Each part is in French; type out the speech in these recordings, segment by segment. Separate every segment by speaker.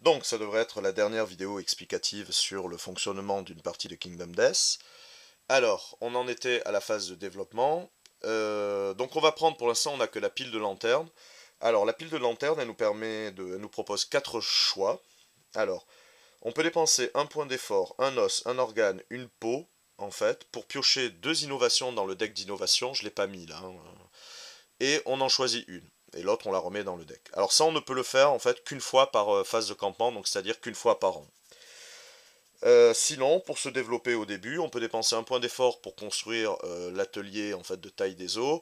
Speaker 1: Donc ça devrait être la dernière vidéo explicative sur le fonctionnement d'une partie de Kingdom Death. Alors, on en était à la phase de développement. Donc on va prendre, pour l'instant on n'a que la pile de lanterne. Alors la pile de lanterne, elle nous propose 4 choix. Alors, on peut dépenser un point d'effort, un os, un organe, une peau, en fait, pour piocher 2 innovations dans le deck d'innovation. Je ne l'ai pas mis là, hein. Et on en choisit une. Et l'autre, on la remet dans le deck. Alors ça, on ne peut le faire en fait qu'une fois par phase de campement, donc c'est-à-dire qu'une fois par an. Sinon, pour se développer au début, on peut dépenser un point d'effort pour construire l'atelier en fait de taille des os,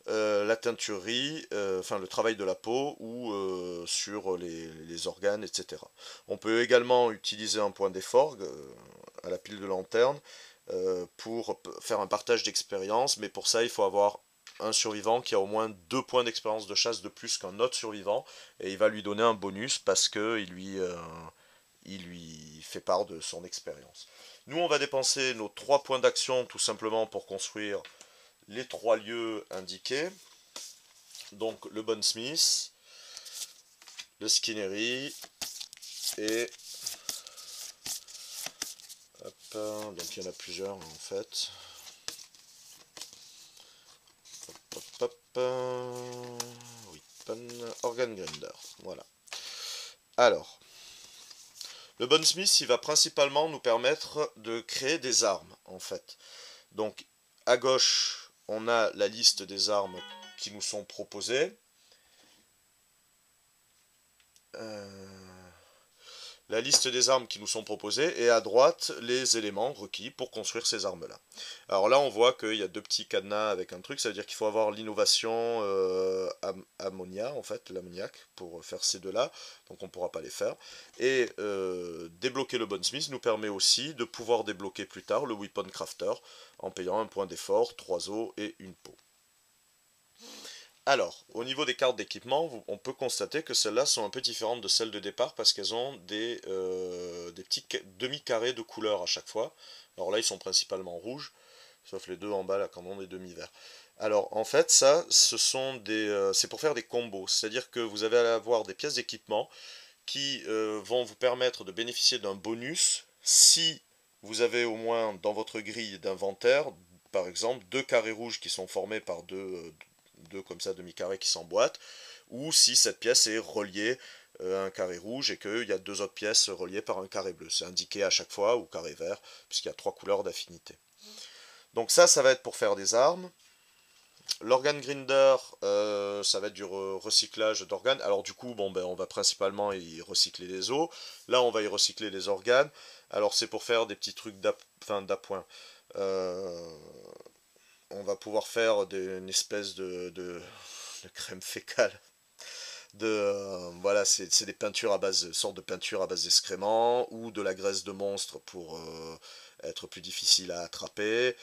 Speaker 1: la teinturerie, enfin le travail de la peau ou sur les organes, etc. On peut également utiliser un point d'effort à la pile de lanterne pour faire un partage d'expérience, mais pour ça il faut avoir un survivant qui a au moins 2 points d'expérience de chasse de plus qu'un autre survivant, et il va lui donner un bonus parce que il lui fait part de son expérience. Nous, on va dépenser nos 3 points d'action tout simplement pour construire les 3 lieux indiqués. Donc le Bonesmith, le Skinnery et... Hop, donc il y en a plusieurs en fait. Hop, hop, Weapon, Organ Grinder. Voilà. Alors, le Bonesmith, il va principalement nous permettre de créer des armes en fait. Donc à gauche, on a la liste des armes qui nous sont proposées. La liste des armes qui nous sont proposées et à droite les éléments requis pour construire ces armes-là. Alors là on voit qu'il y a 2 petits cadenas avec un truc, ça veut dire qu'il faut avoir l'innovation ammonia, en fait, l'ammoniac, pour faire ces deux-là, donc on ne pourra pas les faire. Et débloquer le Bonesmith nous permet aussi de pouvoir débloquer plus tard le Weapon Crafter en payant un point d'effort, 3 os et une peau. Alors, au niveau des cartes d'équipement, on peut constater que celles-là sont un peu différentes de celles de départ parce qu'elles ont des petits demi-carrés de couleur à chaque fois. Alors là, ils sont principalement rouges, sauf les deux en bas là, quand on est demi-vert. Alors, en fait, ça, c'est pour faire des combos. C'est-à-dire que vous allez avoir des pièces d'équipement qui vont vous permettre de bénéficier d'un bonus si vous avez au moins dans votre grille d'inventaire, par exemple, 2 carrés rouges qui sont formés par deux comme ça demi-carrés qui s'emboîtent, ou si cette pièce est reliée à un carré rouge et qu'il y a 2 autres pièces reliées par un carré bleu. C'est indiqué à chaque fois, ou carré vert, puisqu'il y a 3 couleurs d'affinité. Donc ça va être pour faire des armes. L'organe grinder, ça va être du recyclage d'organes. Alors du coup, bon, ben, on va principalement y recycler les os. Là, on va y recycler les organes. Alors c'est pour faire des petits trucs d'appoint. Euh, on va pouvoir faire une espèce de crème fécale. Voilà, c'est des peintures à base, sorte de peinture à base d'excréments ou de la graisse de monstre pour être plus difficile à attraper.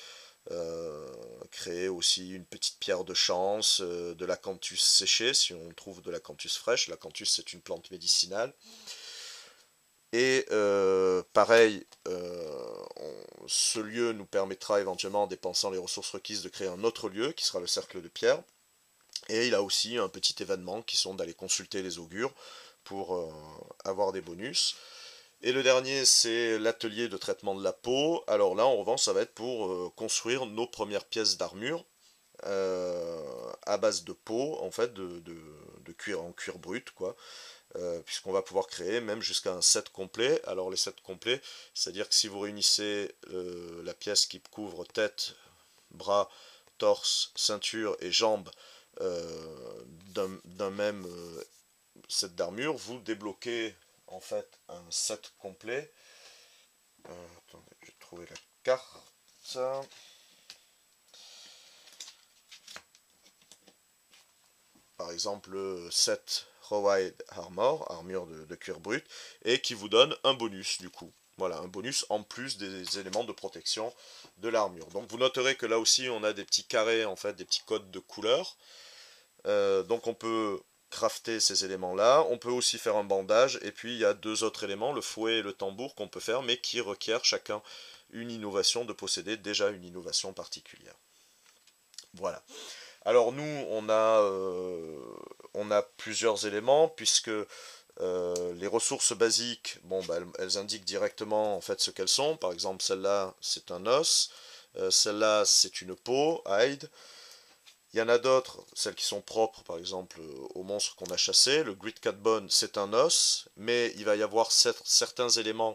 Speaker 1: Créer aussi une petite pierre de chance, de l'acanthus séché si on trouve de l'acanthus fraîche. L'acanthus c'est une plante médicinale. Et pareil, ce lieu nous permettra éventuellement, en dépensant les ressources requises, de créer un autre lieu qui sera le cercle de pierre. Et il a aussi un petit événement qui sont d'aller consulter les augures pour avoir des bonus. Et le dernier, c'est l'atelier de traitement de la peau. Alors là, en revanche, ça va être pour construire nos premières pièces d'armure à base de peau, en fait, de cuir en cuir brut, quoi. Puisqu'on va pouvoir créer même jusqu'à un set complet. Alors les sets complets, c'est-à-dire que si vous réunissez la pièce qui couvre tête, bras, torse, ceinture et jambes d'un même set d'armure, vous débloquez en fait un set complet. Attendez, je vais trouver la carte. Par exemple, le set Rowhide Armor, armure de cuir brut, et qui vous donne un bonus du coup. Voilà, un bonus en plus des éléments de protection de l'armure. Donc vous noterez que là aussi on a des petits carrés, en fait, des petits codes de couleurs. Donc on peut crafter ces éléments-là. On peut aussi faire un bandage. Et puis il y a 2 autres éléments, le fouet et le tambour, qu'on peut faire, mais qui requièrent chacun une innovation, de posséder déjà une innovation particulière. Voilà. Alors nous, on a plusieurs éléments, puisque Les ressources basiques, bon, bah, elles indiquent directement en fait ce qu'elles sont. Par exemple, celle-là, c'est un os. Celle-là, c'est une peau, hide. Il y en a d'autres, celles qui sont propres, par exemple, au monstre qu'on a chassé. Le Grit Cat Bone, c'est un os, mais il va y avoir certains éléments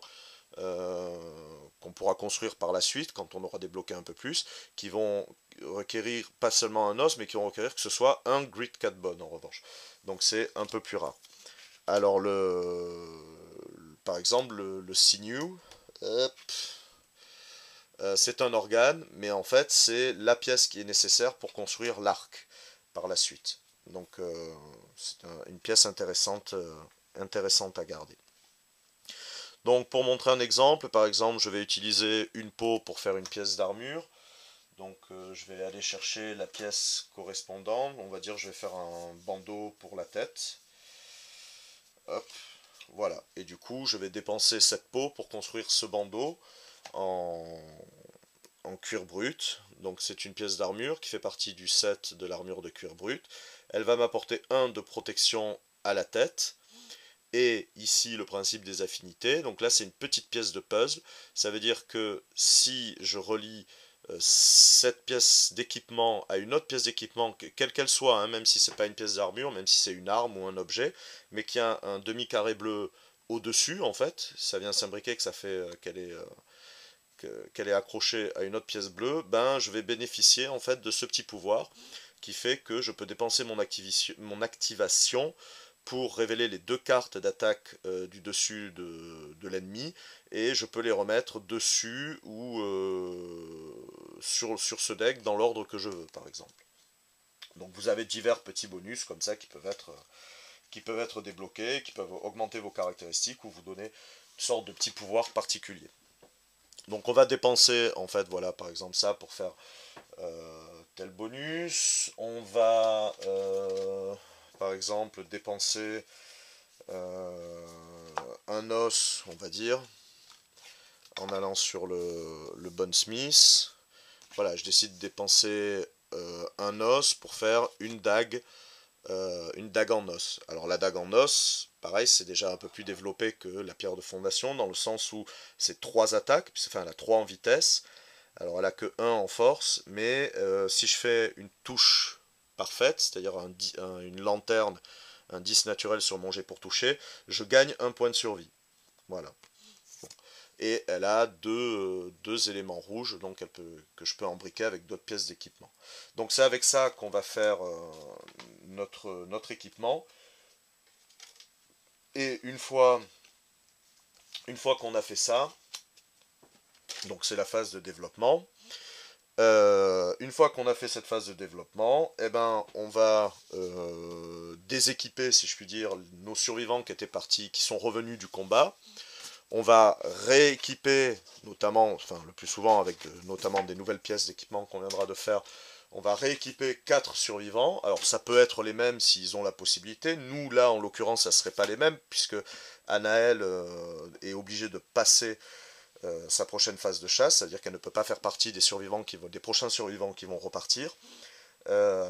Speaker 1: qu'on pourra construire par la suite, quand on aura débloqué un peu plus, qui vont requérir pas seulement un os, mais qui vont requérir que ce soit un Grit Cat Bone, en revanche. Donc c'est un peu plus rare. Alors par exemple, le sinew, hop, c'est un organe, mais en fait c'est la pièce qui est nécessaire pour construire l'arc par la suite. Donc c'est une pièce intéressante, intéressante à garder. Donc pour montrer un exemple, par exemple je vais utiliser une peau pour faire une pièce d'armure. Donc je vais aller chercher la pièce correspondante, on va dire je vais faire un bandeau pour la tête. Hop, voilà. Et du coup je vais dépenser cette peau pour construire ce bandeau en, en cuir brut. Donc c'est une pièce d'armure qui fait partie du set de l'armure de cuir brut. Elle va m'apporter 1 de protection à la tête. Et ici le principe des affinités. Donc là c'est une petite pièce de puzzle. Ça veut dire que si je relie cette pièce d'équipement à une autre pièce d'équipement, quelle qu'elle soit, hein, même si c'est pas une pièce d'armure, même si c'est une arme ou un objet, mais qui a un demi-carré bleu au-dessus en fait, ça vient s'imbriquer que ça fait qu'elle est accrochée à une autre pièce bleue, ben je vais bénéficier en fait de ce petit pouvoir qui fait que je peux dépenser mon activation pour révéler les 2 cartes d'attaque du dessus de l'ennemi et je peux les remettre dessus ou sur ce deck dans l'ordre que je veux par exemple. Donc vous avez divers petits bonus comme ça qui peuvent être débloqués, qui peuvent augmenter vos caractéristiques ou vous donner une sorte de petit pouvoir particulier. Donc on va dépenser en fait voilà par exemple ça pour faire tel bonus. On va par exemple dépenser un os on va dire en allant sur le Bonesmith. Voilà je décide de dépenser un os pour faire une dague en os. Alors la dague en os, pareil, c'est déjà un peu plus développé que la pierre de fondation, dans le sens où c'est 3 attaques, enfin elle a 3 en vitesse, alors elle a que 1 en force, mais si je fais une touche parfaite, c'est-à-dire une lanterne, un 10 naturel sur mon jet pour toucher, je gagne un point de survie. Voilà. Et elle a deux éléments rouges donc que je peux embriquer avec d'autres pièces d'équipement. Donc c'est avec ça qu'on va faire notre équipement. Et une fois qu'on a fait ça, donc c'est la phase de développement. Une fois qu'on a fait cette phase de développement, eh ben, on va déséquiper, si je puis dire, nos survivants qui étaient partis, qui sont revenus du combat. On va rééquiper, notamment, enfin le plus souvent avec notamment des nouvelles pièces d'équipement qu'on viendra de faire, on va rééquiper 4 survivants. Alors ça peut être les mêmes s'ils ont la possibilité. Nous là en l'occurrence ça ne serait pas les mêmes puisque Anaël est obligée de passer sa prochaine phase de chasse, c'est-à-dire qu'elle ne peut pas faire partie des prochains survivants qui vont repartir.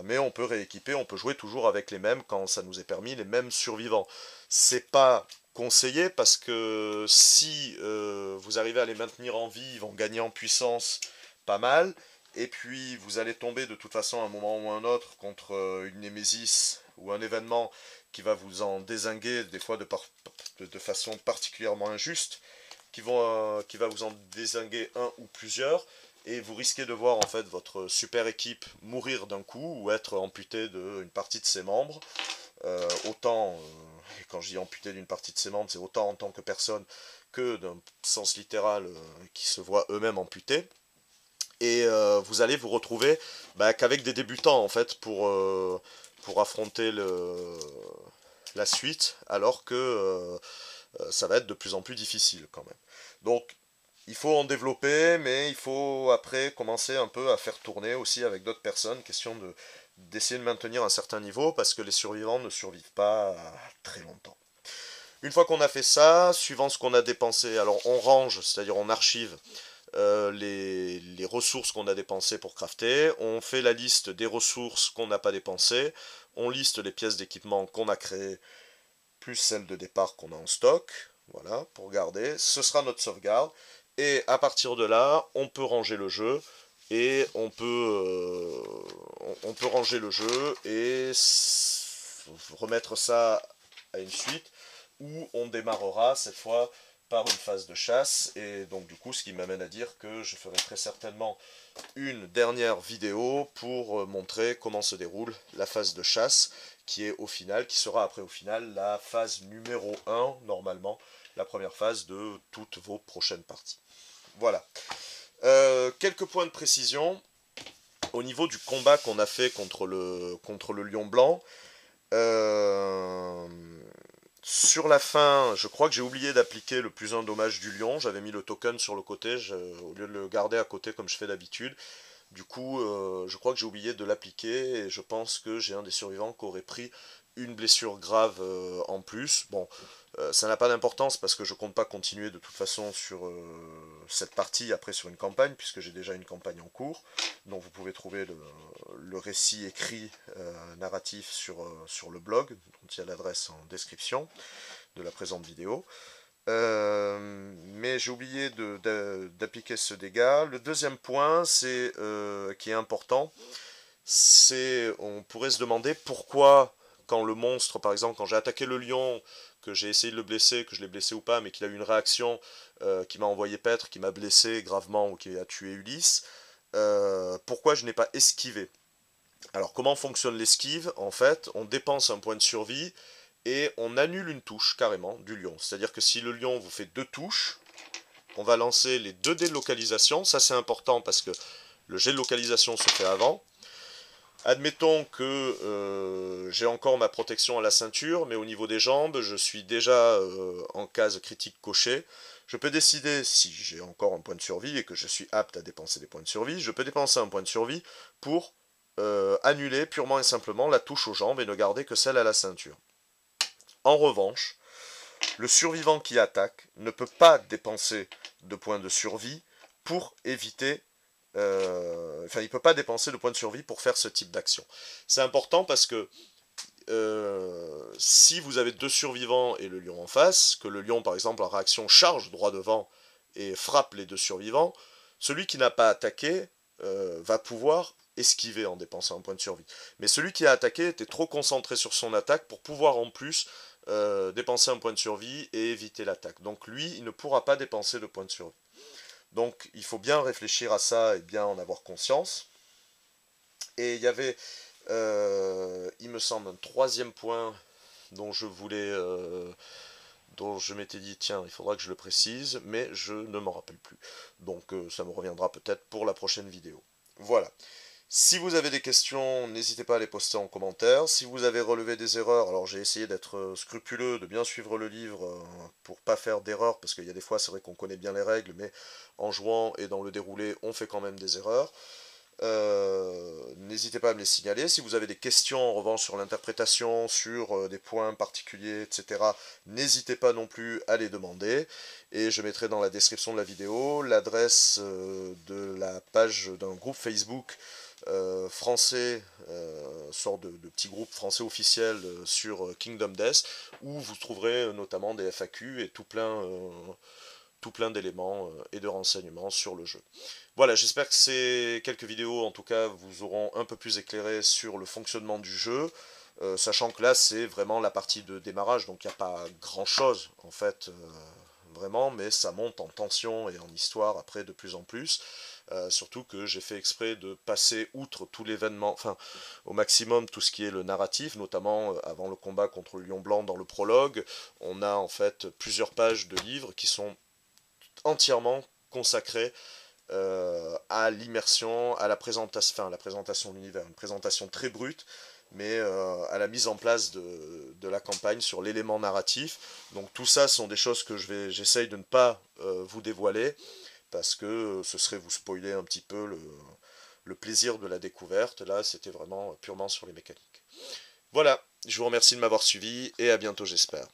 Speaker 1: Mais on peut rééquiper, on peut jouer toujours avec les mêmes quand ça nous est permis, les mêmes survivants. C'est pas conseillé parce que si vous arrivez à les maintenir en vie, ils vont gagner en puissance pas mal. Et puis vous allez tomber de toute façon à un moment ou un autre contre une némésis ou un événement qui va vous en dézinguer, des fois de façon particulièrement injuste, qui va vous en dézinguer un ou plusieurs et vous risquez de voir en fait votre super équipe mourir d'un coup ou être amputé d'une partie de ses membres. Autant, et quand je dis amputé d'une partie de ses membres, c'est autant en tant que personne que d'un sens littéral qui se voient eux-mêmes amputés. Et vous allez vous retrouver qu'avec des débutants en fait pour affronter la suite, alors que ça va être de plus en plus difficile quand même. Donc il faut en développer, mais il faut après commencer un peu à faire tourner aussi avec d'autres personnes, question d'essayer de maintenir un certain niveau, parce que les survivants ne survivent pas très longtemps. Une fois qu'on a fait ça, suivant ce qu'on a dépensé, alors on range, c'est-à-dire on archive les ressources qu'on a dépensées pour crafter, on fait la liste des ressources qu'on n'a pas dépensées, on liste les pièces d'équipement qu'on a créées plus celle de départ qu'on a en stock, voilà, pour garder, ce sera notre sauvegarde, et à partir de là, on peut ranger le jeu, et on peut ranger le jeu, et remettre ça à une suite, où on démarrera cette fois par une phase de chasse, et donc du coup, ce qui m'amène à dire que je ferai très certainement une dernière vidéo pour montrer comment se déroule la phase de chasse, qui est au final, qui sera après au final la phase numéro 1, normalement, la première phase de toutes vos prochaines parties. Voilà. Quelques points de précision. Au niveau du combat qu'on a fait contre le lion blanc, sur la fin, je crois que j'ai oublié d'appliquer le plus un dommage du lion. J'avais mis le token sur le côté, au lieu de le garder à côté comme je fais d'habitude. Du coup, je crois que j'ai oublié de l'appliquer et je pense que j'ai un des survivants qui aurait pris une blessure grave en plus. Bon, ça n'a pas d'importance parce que je compte pas continuer de toute façon sur cette partie après sur une campagne puisque j'ai déjà une campagne en cours. Donc vous pouvez trouver le récit écrit narratif sur le blog, dont il y a l'adresse en description de la présente vidéo. Mais j'ai oublié d'appliquer ce dégât. Le deuxième point, qui est important, c'est on pourrait se demander pourquoi quand le monstre, par exemple, quand j'ai attaqué le lion, que j'ai essayé de le blesser, que je l'ai blessé ou pas, mais qu'il a eu une réaction qui m'a envoyé paître, qui m'a blessé gravement ou qui a tué Ulysse, pourquoi je n'ai pas esquivé. Alors comment fonctionne l'esquive? En fait, on dépense un point de survie et on annule une touche carrément du lion. C'est-à-dire que si le lion vous fait 2 touches, on va lancer les 2 dés de localisation. Ça c'est important parce que le jet de localisation se fait avant. Admettons que j'ai encore ma protection à la ceinture, mais au niveau des jambes, je suis déjà en case critique cochée. Je peux décider, si j'ai encore un point de survie et que je suis apte à dépenser des points de survie, je peux dépenser un point de survie pour annuler purement et simplement la touche aux jambes et ne garder que celle à la ceinture. En revanche, le survivant qui attaque ne peut pas dépenser de points de survie pour éviter il ne peut pas dépenser de points de survie pour faire ce type d'action. C'est important parce que si vous avez 2 survivants et le lion en face, que le lion par exemple en réaction charge droit devant et frappe les 2 survivants, celui qui n'a pas attaqué va pouvoir esquiver en dépensant un point de survie. Mais celui qui a attaqué était trop concentré sur son attaque pour pouvoir en plus dépenser un point de survie et éviter l'attaque. Donc lui, il ne pourra pas dépenser de points de survie. Donc il faut bien réfléchir à ça et bien en avoir conscience. Et il y avait, il me semble, un troisième point dont dont je m'étais dit, tiens, il faudra que je le précise, mais je ne m'en rappelle plus. Donc ça me reviendra peut-être pour la prochaine vidéo. Voilà. Si vous avez des questions, n'hésitez pas à les poster en commentaire. Si vous avez relevé des erreurs, alors j'ai essayé d'être scrupuleux, de bien suivre le livre pour pas faire d'erreurs, parce qu'il y a des fois, c'est vrai qu'on connaît bien les règles, mais en jouant et dans le déroulé, on fait quand même des erreurs. N'hésitez pas à me les signaler. Si vous avez des questions en revanche sur l'interprétation, sur des points particuliers, etc., n'hésitez pas non plus à les demander. Et je mettrai dans la description de la vidéo l'adresse de la page d'un groupe Facebook français, sorte de petit groupe français officiel sur Kingdom Death, où vous trouverez notamment des FAQ et tout plein d'éléments et de renseignements sur le jeu. Voilà, j'espère que ces quelques vidéos, en tout cas, vous auront un peu plus éclairé sur le fonctionnement du jeu, sachant que là, c'est vraiment la partie de démarrage, donc il n'y a pas grand-chose, en fait, vraiment, mais ça monte en tension et en histoire après de plus en plus. Surtout que j'ai fait exprès de passer outre tout l'événement, enfin au maximum tout ce qui est le narratif, notamment avant le combat contre le lion blanc dans le prologue, on a en fait plusieurs pages de livres qui sont entièrement consacrées à l'immersion, à la présentation de l'univers, une présentation très brute, mais à la mise en place de la campagne sur l'élément narratif. Donc tout ça sont des choses que j'essaye de ne pas vous dévoiler, parce que ce serait vous spoiler un petit peu le plaisir de la découverte. Là, c'était vraiment purement sur les mécaniques. Voilà, je vous remercie de m'avoir suivi, et à bientôt j'espère.